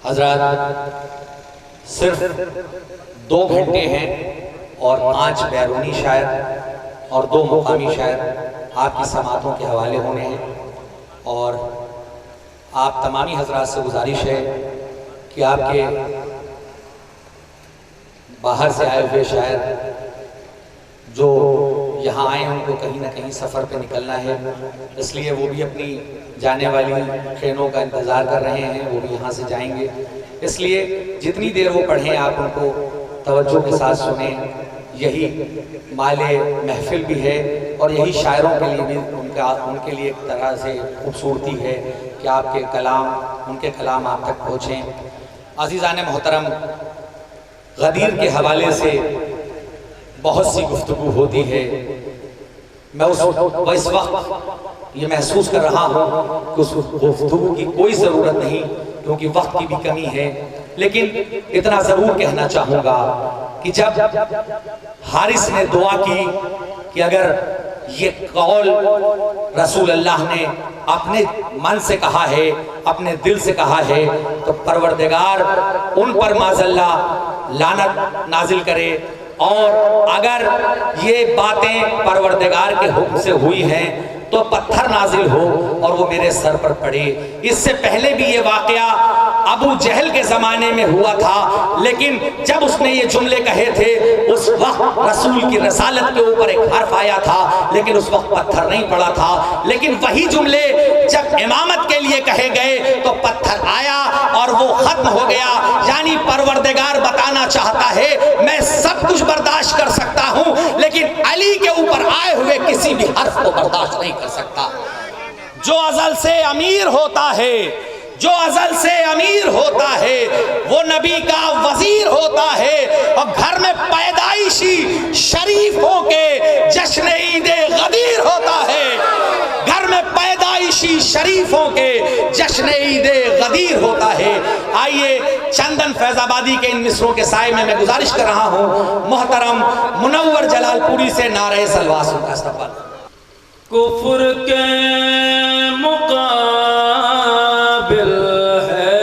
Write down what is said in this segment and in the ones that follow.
हजरत सिर्फ 2 घंटे हैं और 5 बैरूनी शायर और 2 मुकामी शायर आपकी समातों के हवाले होने हैं। और आप तमामी हजरात से गुजारिश है कि आपके बाहर से आए हुए शायर जो यहाँ आए उनको कहीं ना कहीं सफ़र पे निकलना है, इसलिए वो भी अपनी जाने वाली ट्रेनों का इंतज़ार कर रहे हैं, वो भी यहाँ से जाएंगे। इसलिए जितनी देर वो पढ़ें आप उनको तवज्जो के साथ सुने, यही माले महफिल भी है और यही शायरों के लिए भी उनके लिए एक तरह से खूबसूरती है कि आपके कलाम, उनके कलाम आप तक पहुँचें। अज़ीज़ान मोहतरम, गदीर के हवाले से बहुत सी गुफ्तगू होती है। मैं इस वक्त ये महसूस कर रहा हूँ कि उस गुफ्तगू की कोई ज़रूरत नहीं, क्योंकि वक्त की भी कमी है। लेकिन इतना ज़रूर कहना चाहूँगा कि जब हारिस ने दुआ की कि अगर ये कौल रसूल अल्लाह ने अपने मन से कहा है, अपने दिल से कहा है, तो परवरदिगार उन पर माज़ल्ला लानत नाजिल करे। और अगर ये बातें परवरदिगार के हुक्म से हुई हैं तो पत्थर नाजिल हो और वो मेरे सर पर पड़े। इससे पहले भी ये वाकया अबू जहल के ज़माने में हुआ था, लेकिन जब उसने ये जुमले कहे थे उस वक्त रसूल की रसालत के ऊपर एक हर्फ आया था, लेकिन उस वक्त पत्थर नहीं पड़ा था। लेकिन वही जुमले जब इमामत के लिए कहे गए तो पत्थर आया और वो खत्म हो गया। यानी परवरदिगार बताना चाहता है मैं सब कुछ बर्दाश्त कर सकता हूँ, लेकिन अली के ऊपर आए हुए किसी भी हर्फ को बर्दाश्त नहीं कर सकता। जो अज़ल से अमीर होता है, जो अज़ल से अमीर होता है, वो नबी का वजीर होता है। और घर में पैदाइशी शरीफों के जश्न ईदे गदीर होता है। घर में पैदाइशी शरीफों के जश्न ईदे गदीर होता है। आइए चंदन फैजाबादी के इन मिसरों के साए में मैं गुजारिश कर रहा हूँ मोहतरम मुनव्वर जलालपुरी से नारे सलवासों का इस्तक़बाल। कुफ्र के मुकाबिल है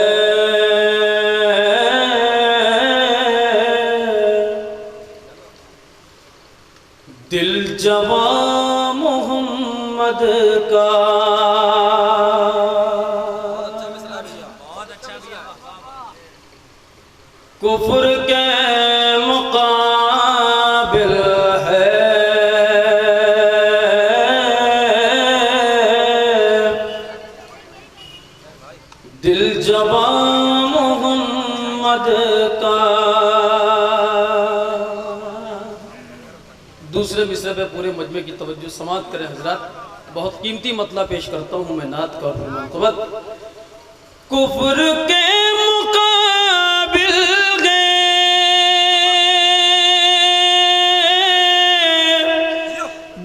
दिल जवा मोहम्मद का। कुफ्र के मुकाबिल है दिल जवा मोहम्मद का। दूसरे मिसरे पे पूरे मजमे की तवज्जो समात करें हजरत। बहुत कीमती मतला पेश करता हूँ मैं नात का और कुफ्र के मुकाबिल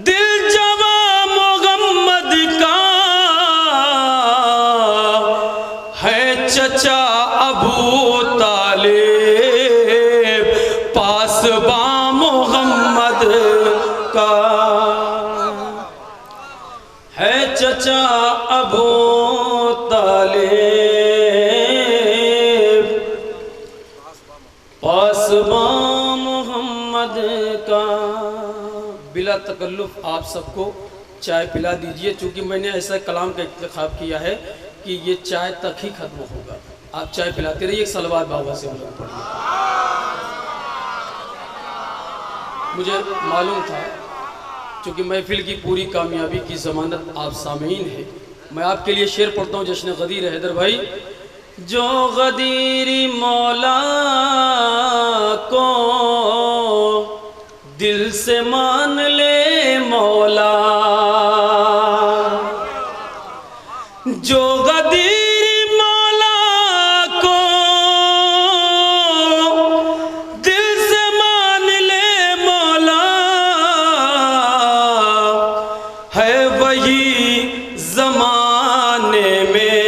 दिल जवा मोहम्मद का है चचा अबू तालिब पासबा मोहम्मद का। है चचा अबू तालिब पासबा मोहम्मद का। बिला तकल्लुफ आप सबको चाय पिला दीजिए, चूँकि मैंने ऐसा कलाम का इंतखाब किया है कि ये चाय तक ही खत्म होगा। आप चाय पिलाते रहिए। एक सलवात बाबा से हम लोग पढ़िए। मुझे मालूम था चूँकि महफिल की पूरी कामयाबी की ज़मानत आप सामीन है। मैं आपके लिए शेर पढ़ता हूँ जश्न गदीर हैदर भाई। जो गदीरी मौला को दिल से मान ले मौला, जो गदीरी मौला को दिल से मान ले मौला, है वही ज़माने में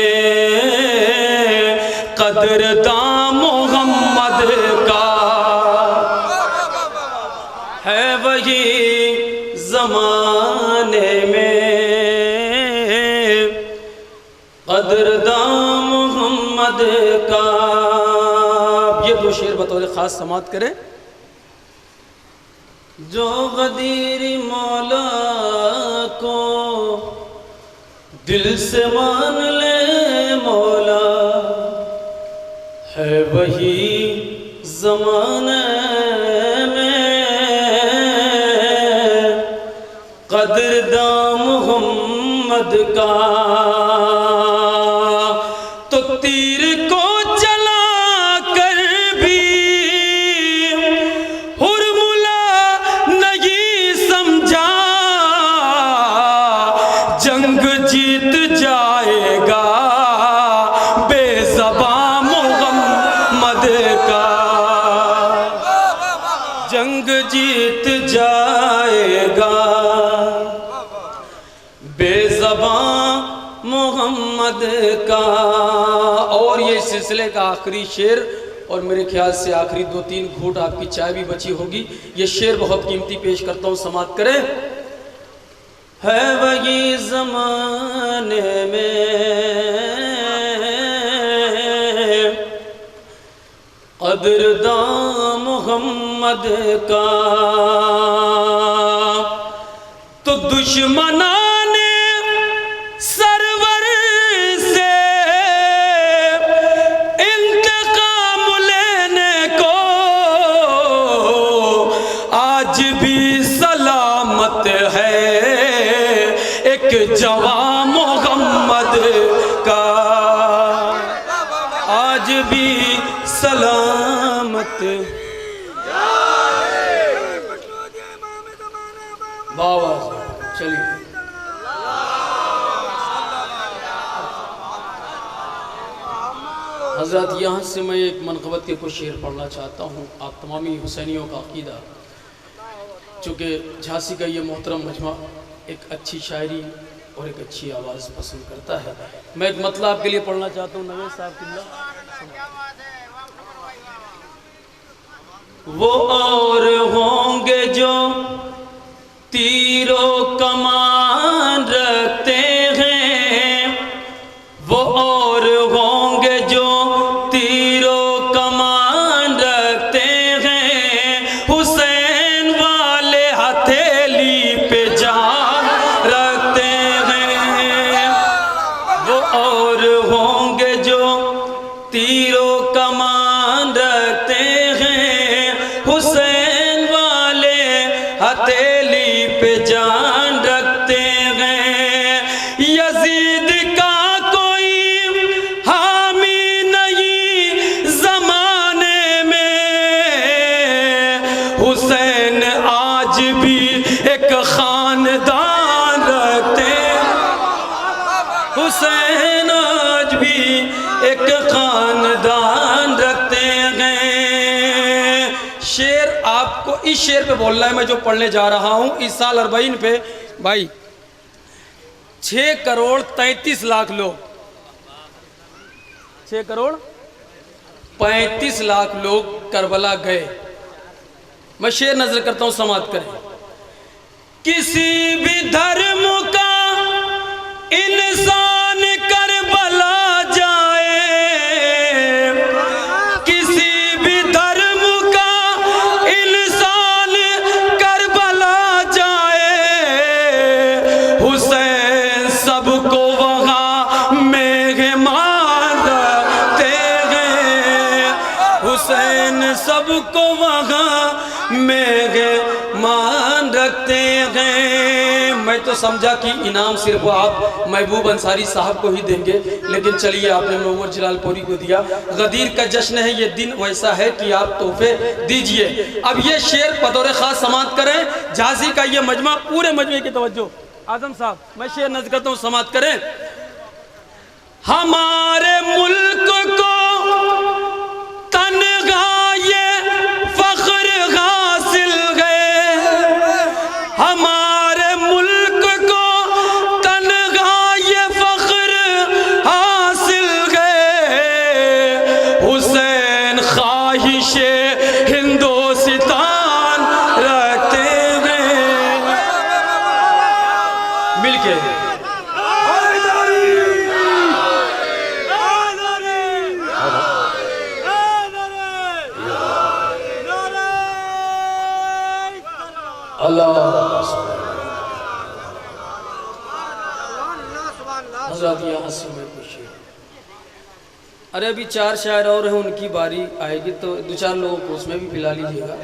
कदरदां मोहम्मद का। है वही ज़माने में कदरदां मोहम्मद मोहम्मद का। ये दो शेर बतौर ख़ास समात करें। जो गदीर मौला को दिल से मान ले मौला, है वही ज़माने में कदरदां मोहम्मद का। तो तीर को चला कर भी हुरमुला नहीं समझा, जंग जीत जाएगा बेज़बां मोहम्मद का। जंग जीत जाएगा बेज़बां मोहम्मद का। और ये सिलसिले का आखिरी शेर, और मेरे ख्याल से आखिरी 2-3 घूंट आपकी चाय भी बची होगी। ये शेर बहुत कीमती पेश करता हूँ, समात करें। है वही ज़माने में कदरदां मोहम्मद का। तो दुश्मनाने सरवर से इंतकाम लेने को आज भी सलामत है एक जवां मोहम्मद का। आज भी सलामत। बाबा चलिए। हज़रत यहाँ से मैं एक मनक़बत के कुछ शेर पढ़ना चाहता हूँ। आप तमामी हुसैनियों का अक़ीदा, चूँकि झांसी का ये मोहतरम मजमा एक अच्छी शायरी और एक अच्छी आवाज़ पसंद करता है। मैं एक मतलब आपके लिए पढ़ना चाहता हूँ। नवेद साहब किल्ला। वो और होंगे जो तीरों कमान रखते हैं, वो और होंगे जो तीरों कमान रखते हैं, हुसैन वाले हथेली पे जान रखते हैं। वो और होंगे जो तीरों कमान रखते हैं, हुसैन वाले हथेली पे जान रखते हैं। यजीद का कोई हामी नहीं ज़माने में, हुसैन आज भी एक खानदान रखते हैं। हुसैन आज भी एक खानदान रखते हैं। शेर आपको इस शेर पे बोलना है, मैं जो पढ़ने जा रहा हूँ। इस साल अरबईन पे भाई 6 करोड़ 33 लाख लोग, 6 करोड़ 35 लाख लोग करबला गए। मैं शेर नजर करता हूँ, समात करें। किसी भी धर्म का इंसान करबला जाए, किसी भी धर्म का इंसान करबला जाए, हुसैन सबको वहाँ मेहमान रखते हैं। हुसैन सबको वहाँ मेहमान रखते हैं। मैं तो समझा कि इनाम सिर्फ आप महबूब अंसारी साहब को ही देंगे, लेकिन चलिए आपने मुनव्वर जलालपुरी को दिया। गदीर का जश्न है, ये दिन वैसा है कि आप तोहफे दीजिए। अब ये शेर बतौर खास समात करें। झांसी का ये मजमा, पूरे मजमे की तवज्जो। आजम साहब मैं शेर नज़र करता हूँ, समात करें। हमारे मुल्क को तनहा ये फख्र हासिल है, हमारे मुल्क को तनहा ये फख्र हासिल है। हुसैन ख्वाहिशे हिंदुस्तान रखते हैं। मिलके अल्लाह हज़रत यहाँ से मैं पूछिए। अरे अभी 4 शायर और हैं, उनकी बारी आएगी तो 2-4 लोगों को उसमें भी पिला लीजिएगा।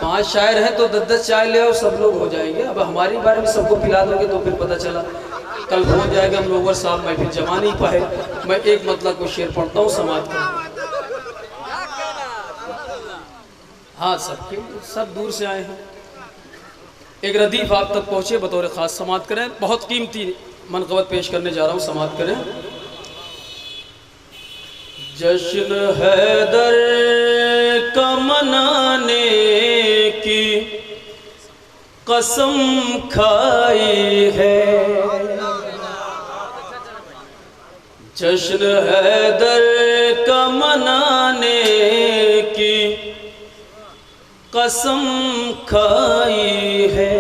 5 शायर हैं तो 10-10 चाय ले और सब लोग हो जाएंगे। अब हमारी बारे में सबको पिला दोगे तो फिर पता चला कल हो जाएगा हम लोग साहब मैं फिर जमा नहीं पाए। मैं एक मतलब को शेर पढ़ता हूँ समाज का। हाँ सब दूर से आए हैं। एक रदीफ आप तक पहुँचे बतौर ख़ास समात करें। बहुत कीमती मनक़बत पेश करने जा रहा हूँ, समात करें। जश्न हैदर का मनाने की कसम खाई है, जश्न हैदर का मनाने की कसम खाई है,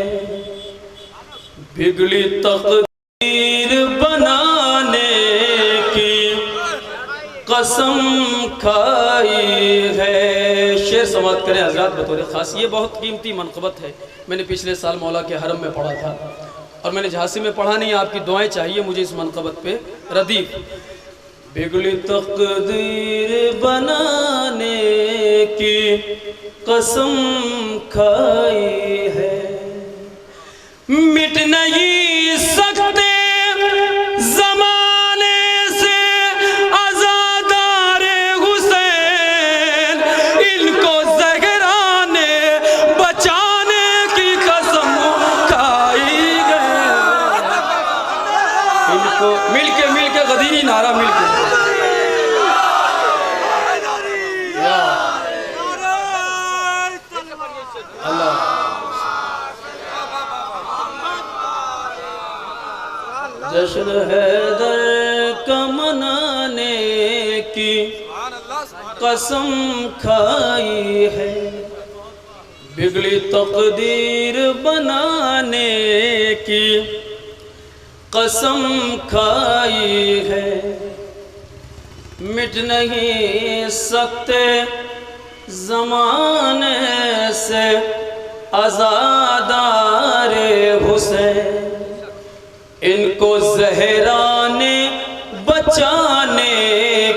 बिगड़ी तकदीर बनाने की कसम खाई है। शेर समाप्त करें हजरत बतौर ख़ास। ये बहुत कीमती मनक़बत है। मैंने पिछले साल मौला के हरम में पढ़ा था और मैंने झांसी में पढ़ा नहीं। आपकी दुआएं चाहिए मुझे इस मनक़बत पे। रदीफ बिगड़ी तकदीर बनाने की कसम खाई है, मिट नहीं सकते ज़माने से आज़ादारे हुसैन, इनको ज़हरा ने बचाने की कसम खाई गए। इनको मिलके गदीरी नारा मिलके जश्न हैदर का मनाने की कसम खाई है, बिगड़ी तकदीर बनाने की कसम खाई है, मिट नहीं सकते ज़माने से आज़ादारे हुसैन, इनको ज़हरा ने बचाने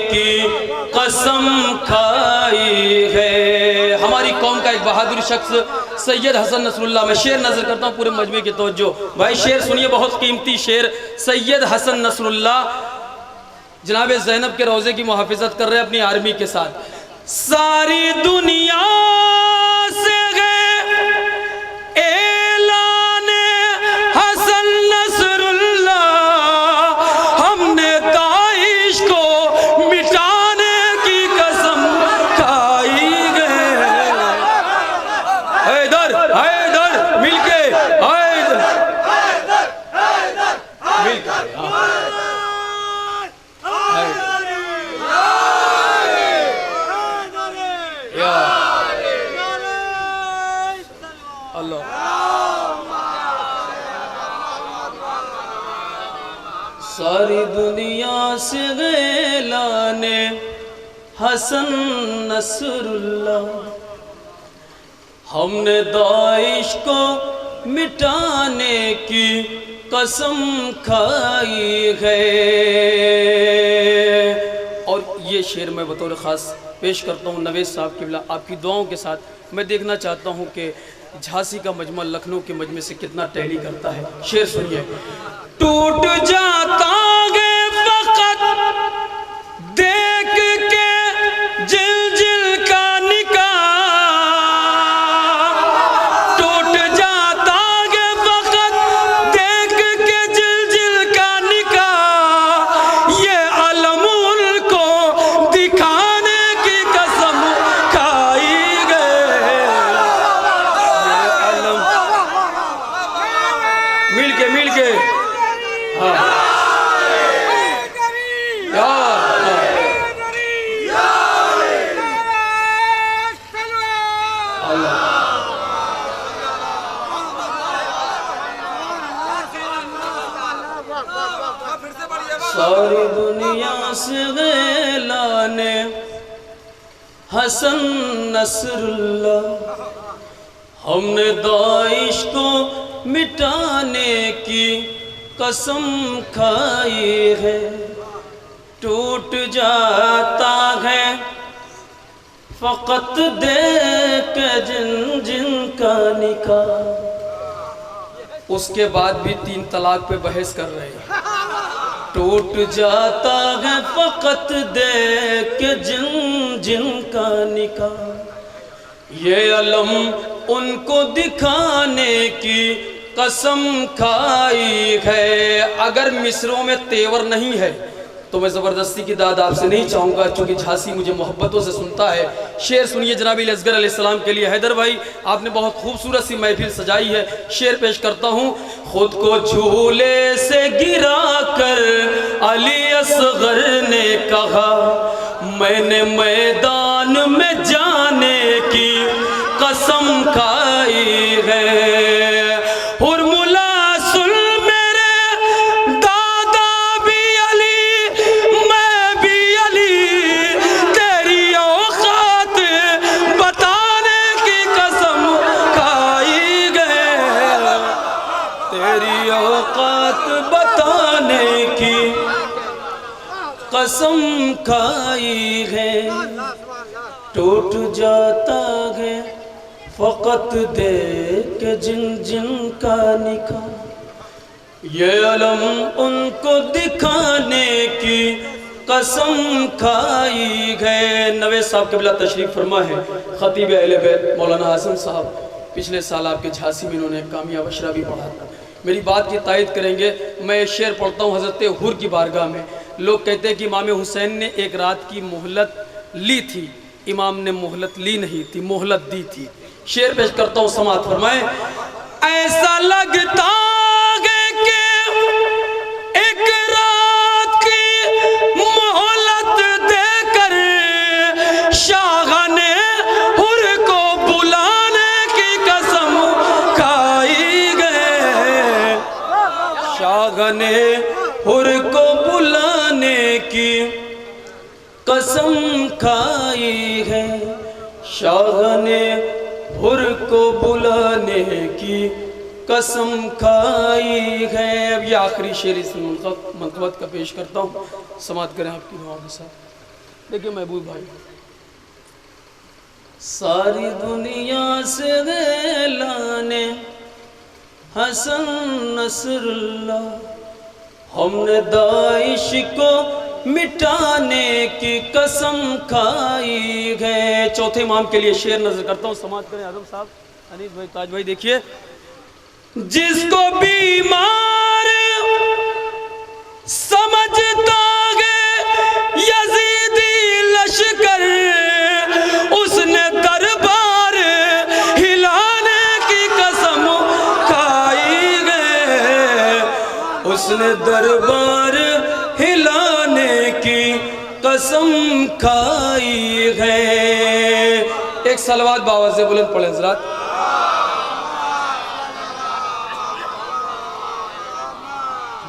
की कसम खाई है। हमारी कौम का एक बहादुर शख्स सैयद हसन नसरुल्लाह, मैं शेर नजर करता हूँ पूरे मजमे की तवज्जो। भाई शेर सुनिए, बहुत कीमती शेर। सैयद हसन नसरुल्लाह जनाब ज़ैनब के रोज़े की मुहाफ़िज़त कर रहे हैं अपनी आर्मी के साथ। सारी दुनिया से सारी दुनिया से गैलाने हसन नसरुल्लाह, हमने दाइश को मिटाने की कसम खाई है। और ये शेर मैं बतौर ख़ास पेश करता हूँ नवेद साहब किबला आपकी दुआओं के साथ। मैं देखना चाहता हूँ कि झांसी का मजमा लखनऊ के मजमे से कितना टैली करता है। शेर सुनिए। टूट जाता गे फ़क़त देख के जिल जिल का निकाह, टूट जाता गे फ़क़त देख के जिल जिल का निकाह, ये अलम उनको दिखाने की कसम खाई गए। मिल के सारी दुनिया से गैलाने हसन नसरुल्लाह, हमने दाइश को मिटाने की कसम खाई है, टूट जाता है फ़कत देख जिन जिन का निकाह। उसके बाद भी 3 तलाक पे बहस कर रहे हैं। टूट जाता है फ़कत देख जिन जिन का निकाह, ये अलम उनको दिखाने की कसम खाई है। अगर मिस्रों में तेवर नहीं है तो मैं ज़बरदस्ती की दाद आपसे नहीं चाहूँगा, क्योंकि झांसी मुझे मोहब्बतों से सुनता है। शेर सुनिए जनाब असगर अलैहिस्सलाम के लिए। हैदर भाई आपने बहुत खूबसूरत सी महफिल सजाई है। शेर पेश करता हूँ। खुद को झूले से गिरा कर अली असगर ने कहा, मैंने मैदान में जाने की कसम खाई है। कसम खाई है, टूट जाता है फ़कत देख जिन जिन का निकाह, ये अलम उनको दिखाने की कसम खाई है। नवे साहब क़िबला तशरीफ़ फरमा है, ख़तीब अहले बैत मौलाना आज़म साहब। पिछले साल आपके झांसी में इन्होंने कामयाब अशरा भी पढ़ा था। मेरी बात की तायद करेंगे। मैं शेर पढ़ता हूँ हज़रत हुर की बारगाह में। लोग कहते हैं कि इमाम हुसैन ने एक रात की मोहलत ली थी, इमाम ने मोहलत ली नहीं थी, मोहलत दी थी। शेर पेश करता हूँ, समात फरमाए। ऐसा लगता है कि एक रात की मोहलत देकर शाह ने हुर को बुलाने की कसम खाई गए, शाह ने हुर को बुलाने की कसम खाई है, शाह ने हुर को बुलाने की कसम खाई है। अब ये आखिरी शेर इस मनक़बत का पेश करता हूँ, समात करें आपकी दुआ के साथ। देखिए महबूब भाई, सारी दुनिया से लाने हसन नसरुल्लाह, हमने दाइश को मिटाने की कसम खाई है। चौथे इमाम के लिए शेर नजर करता हूँ, समात करें आजम साहब, अनीस भाई, ताज भाई। देखिए, जिसको बीमार समझता है यजीदी लश्कर, उसने दरबार हिलाने की कसम खाई है, उसने दरबार हिलाने की कसम खाई है। एक सलवात बावाज़े बुलंद पढ़े हज़रात।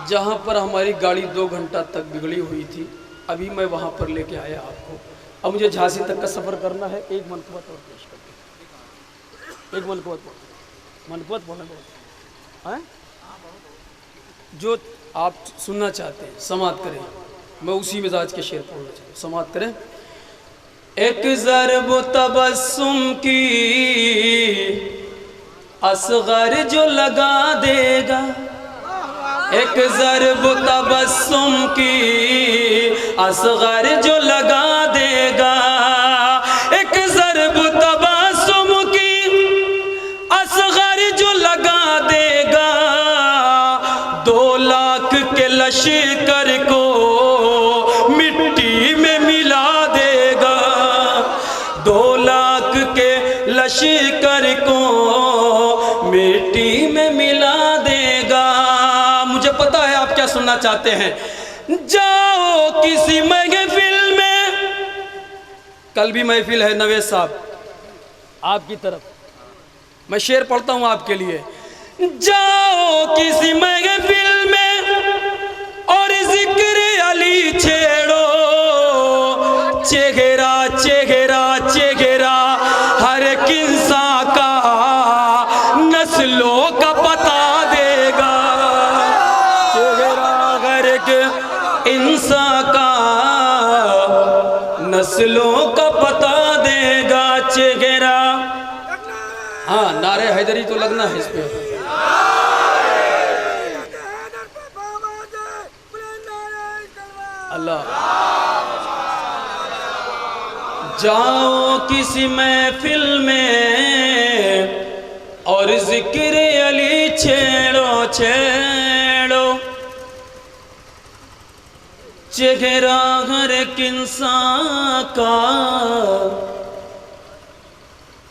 जहाँ पर हमारी गाड़ी 2 घंटा तक बिगड़ी हुई थी, अभी मैं वहाँ पर लेके आया आपको। अब मुझे झांसी तक का सफ़र करना है। एक मनक़बत और पेश करते, एक मनक़बत बोलना जो आप सुनना चाहते हैं, समात करें। मैं उसी मिजाज के शेर पढ़ना चाहता हूँ, समात करें। एक ज़रब तबस्सुम की असग़र जो लगा देगा, एक ज़रब तबस्सुम की असग़र जो लगा देगा, एक ज़रब तबस्सुम की असग़र जो लगा देगा, 2 लाख के लश्कर को मिट्टी में मिला देगा, 2 लाख के लश्कर को मिट्टी में मिला देगा। मुझे पता है आप क्या सुनना चाहते हैं। जाओ किसी महफिल में, कल भी महफिल है नवेद साहब आपकी तरफ, मैं शेर पढ़ता हूं आपके लिए। जाओ किसी महफिल में और जिक्र अली छेड़ो, चेहरा चेहरा चेहरा हर एक इंसान का नस्लों का पता देगा। चेहरा हर एक इंसान का नस्लों का पता देगा चेहरा। हाँ, नारे हैदरी तो लगना है इस पे। अल्लाह। जाओ किसी महफिल में और जिक्र अली छेड़ो छेड़ो, चेहरा हर एक इंसान का।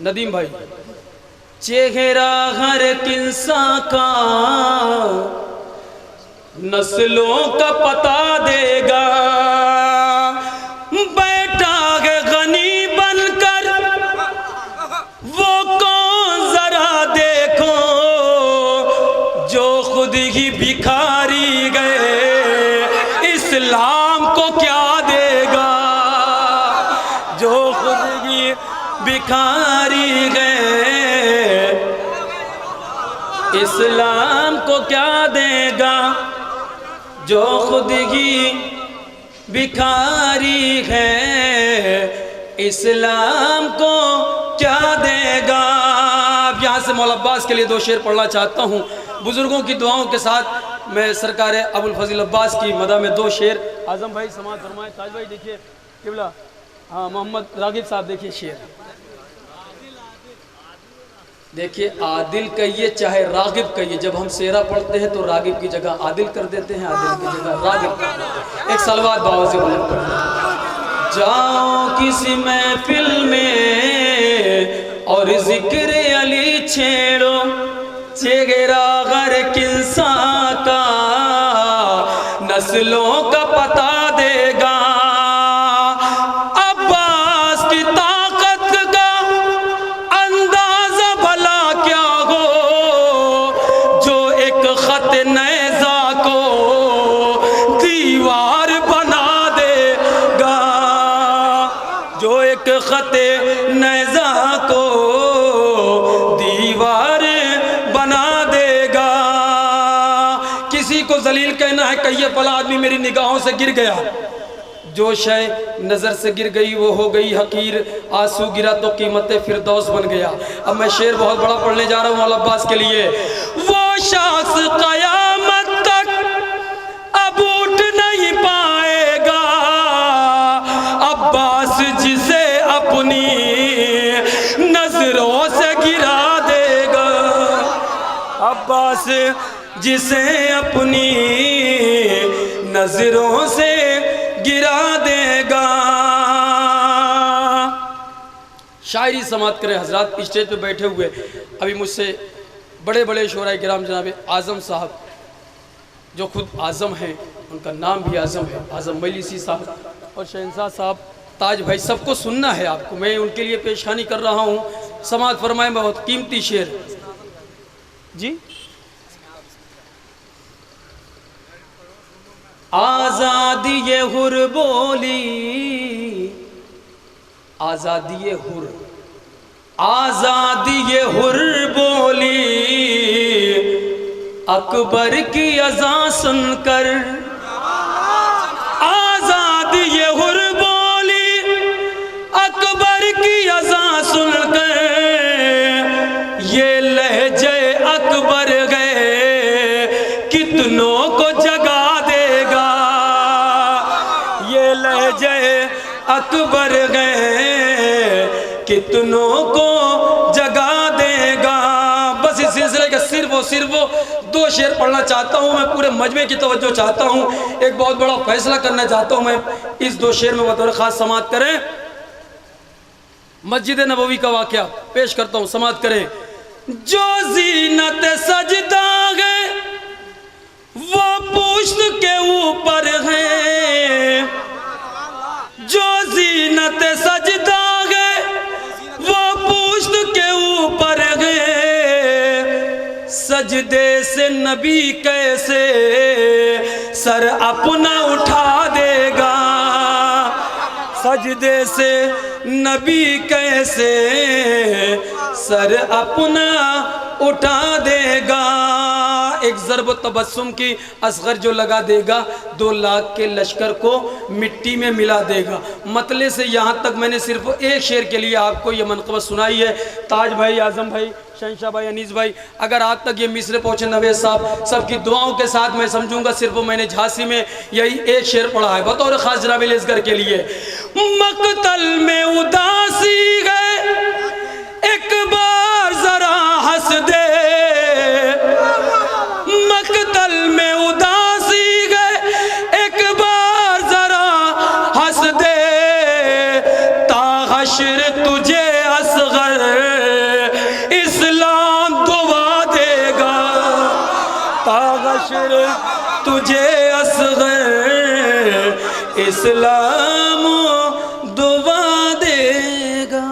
नदीम भाई, चेहरा हर एक इंसान का नस्लों का पता देगा। बैठा है गनी बनकर वो कौन जरा देखो, जो खुद ही भिखारी गए इस्लाम को क्या देगा। जो खुद ही भिखारी गए इस्लाम को क्या देगा। जो खुद ही भिखारी है इस्लाम को क्या देगा। अब यहाँ से मौला अब्बास के लिए 2 शेर पढ़ना चाहता हूँ। बुजुर्गों की दुआओं के साथ मैं सरकार अबुल फजील अब्बास की मदा में 2 शेर। आजम भाई समाज फरमाए, ताज भाई देखिए किबला, हाँ मोहम्मद रागिब साहब देखिए शेर देखिए। आदिल कहिए चाहे रागिब कहिए, जब हम शेरा पढ़ते हैं तो रागिब की जगह आदिल कर देते हैं, आदिल की जगह रागिब कर देते हैं। एक सलवात बाबा से बोले, जाओ किसी महफिल में और जिक्र अली छेड़ो, चेहरा हर एक इंसान का नस्लों का पता देगा। अब्बास की ताकत का अंदाजा भला क्या हो, जो एक खत नैज़ा को दीवार बना देगा। जो एक खत नैज़ा को दीवार बना देगा। किसी को जलील कहना है, कहिए फला आदमी मेरी निगाहों से गिर गया। जो शय नजर से गिर गई वो हो गई हकीर, आंसू गिरा तो कीमत फिरदौस बन गया। अब मैं शेर बहुत बड़ा पढ़ने जा रहा हूँ मौला अब्बास के लिए। वो शख्स कयामत तक अब उठ नहीं पाएगा, अब्बास जिसे अपनी नजरों से गिरा देगा। अब्बास जिसे अपनी नजरों से गिरा देगा। शायरी समाप्त करें हजरात, स्टेज पे बैठे हुए अभी मुझसे बड़े बड़े शोराए किराम जनाब आज़म साहब, जो खुद आज़म हैं, उनका नाम भी आज़म है, आज़म मजलिसी साहब और शहंशाह साहब, ताज भाई, सबको सुनना है आपको। मैं उनके लिए पेशखानी कर रहा हूँ। समाज फरमाए बहुत कीमती शेर जी। आज़ादी ये हुर बोली, आज़ादी ये हुर, आज़ादी ये हुर बोली, अकबर की अज़ा सुनकर। आज़ादी ये हुर बोली, अकबर की अज़ा सुनकर, ये लहजे अकबर गए कितनों को जगा देगा। ये लहजे अकबर गए कितनों को जगा देगा। बस इस सिलसिले का सिर्फ वो 2 शेर पढ़ना चाहता हूँ मैं। पूरे मजमे की तवज्जो चाहता हूँ। एक बहुत बड़ा फैसला करना चाहता हूँ मैं। इस 2 शेर में बतौर खास समाप्त करें। मस्जिद नबवी का वाक़या पेश करता हूँ, समाप्त करें। जो ज़ीनत सजदा है वो पुश्त के ऊपर है, जो ज़ीनत सजदा है वो पुश्त के ऊपर है। सजदे से नबी कैसे सर अपना उठा देगा। सजदे से नबी कैसे सर अपना उठा देगा। एक ज़रब तबस्सुम की असगर जो लगा देगा 2 लाख के लश्कर को मिट्टी में मिला देगा। मतले से यहाँ तक मैंने सिर्फ एक शेर के लिए आपको ये मनक़बत सुनाई है। ताज भाई, आज़म भाई, शहंशाह भाई, अनीस भाई, अगर आज तक ये मिसरे पहुँचे नवेद साहब सबकी दुआओं के साथ मैं समझूंगा सिर्फ मैंने झांसी में यही एक शेर पढ़ा है बतौर खास जनाब असगर के लिए। मकतल में उदासी गए एक बार जरा हंस दे, मकतल में उदासी गए एक बार जरा हंस दे, ताहश्र तुझे असगर इस्लाम दुआ देगा, ताहश्र तुझे असगर इस्लाम दुआ देगा।